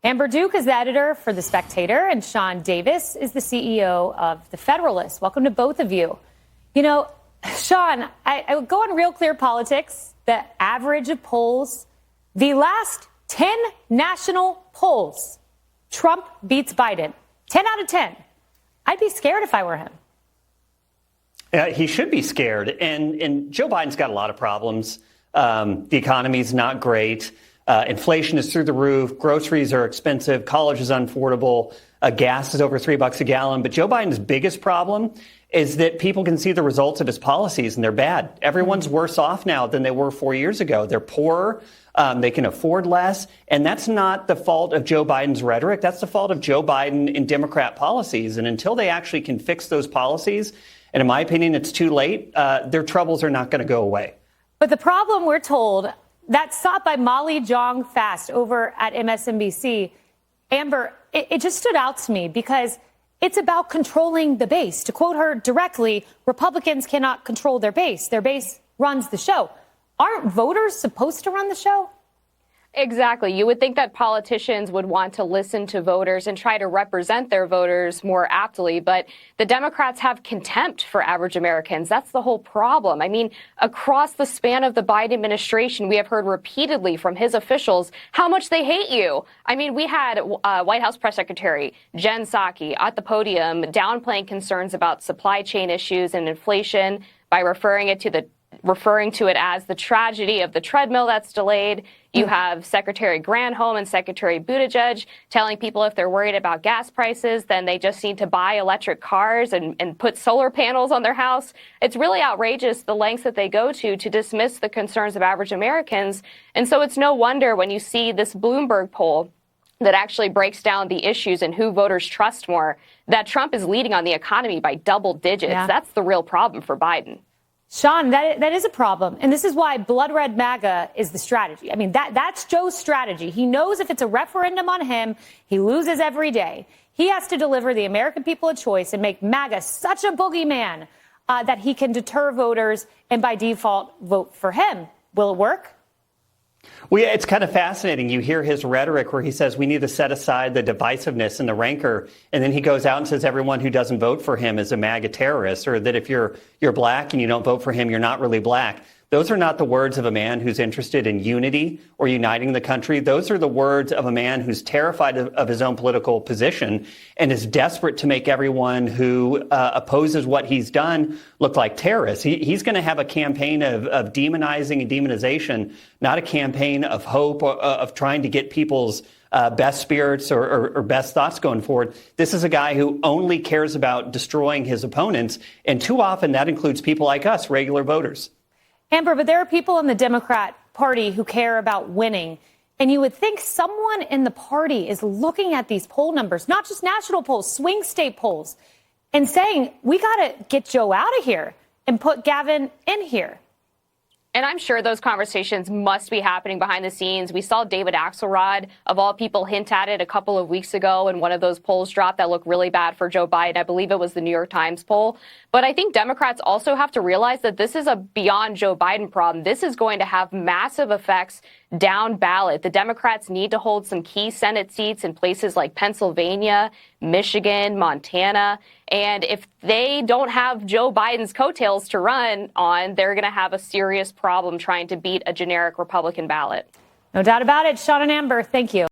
Amber Duke is the editor for The Spectator, and Sean Davis is the CEO of The Federalist. Welcome to both of you. You know, Sean, I would go on Real Clear Politics, the average of polls, the last 10 national polls, Trump beats Biden. 10 out of 10. I'd be scared if I were him. He should be scared. And Joe Biden's got a lot of problems. The economy's not great. Inflation is through the roof. Groceries are expensive. College is unaffordable. Gas is over $3 a gallon. But Joe Biden's biggest problem is that people can see the results of his policies, and they're bad. Everyone's worse off now than they were 4 years ago. They're poorer. They can afford less. And that's not the fault of Joe Biden's rhetoric. That's the fault of Joe Biden and Democrat policies. And until they actually can fix those policies, and in my opinion, it's too late, their troubles are not going to go away. But the problem, we're told, that's sought by Molly Jong-Fast over at MSNBC. Amber, it just stood out to me because it's about controlling the base. To quote her directly, Republicans cannot control their base. Their base runs the show. Aren't voters supposed to run the show? Exactly. You would think that politicians would want to listen to voters and try to represent their voters more aptly. But the Democrats have contempt for average Americans. That's the whole problem. I mean, across the span of the Biden administration, we have heard repeatedly from his officials how much they hate you. I mean, we had White House Press Secretary Jen Psaki at the podium downplaying concerns about supply chain issues and inflation by referring to it as the tragedy of the treadmill that's delayed. You have Secretary Granholm and Secretary Buttigieg telling people if they're worried about gas prices, then they just need to buy electric cars and put solar panels on their house. It's really outrageous the lengths that they go to dismiss the concerns of average Americans. And so it's no wonder when you see this Bloomberg poll that actually breaks down the issues and who voters trust more, that Trump is leading on the economy by double digits. Yeah. That's the real problem for Biden. Sean, that is a problem. And this is why blood red MAGA is the strategy. I mean, that's Joe's strategy. He knows if it's a referendum on him, he loses every day. He has to deliver the American people a choice and make MAGA such a boogeyman that he can deter voters and by default vote for him. Will it work? Well, yeah, it's kind of fascinating. You hear his rhetoric where he says we need to set aside the divisiveness and the rancor. And then he goes out and says everyone who doesn't vote for him is a MAGA terrorist, or that if you're black and you don't vote for him, you're not really black. Those are not the words of a man who's interested in unity or uniting the country. Those are the words of a man who's terrified of his own political position and is desperate to make everyone who opposes what he's done look like terrorists. He's going to have a campaign of demonizing and demonization, not a campaign of hope or of trying to get people's best spirits or best thoughts going forward. This is a guy who only cares about destroying his opponents. And too often that includes people like us, regular voters. Amber, but there are people in the Democrat Party who care about winning. And you would think someone in the party is looking at these poll numbers, not just national polls, swing state polls, and saying, we got to get Joe out of here and put Gavin in here. And I'm sure those conversations must be happening behind the scenes. We saw David Axelrod, of all people, hint at it a couple of weeks ago, and one of those polls dropped that looked really bad for Joe Biden. I believe it was the New York Times poll. But I think Democrats also have to realize that this is a beyond Joe Biden problem. This is going to have massive effects down ballot. The Democrats need to hold some key Senate seats in places like Pennsylvania, Michigan, Montana. And if they don't have Joe Biden's coattails to run on, they're going to have a serious problem trying to beat a generic Republican ballot. No doubt about it. Sean and Amber, thank you.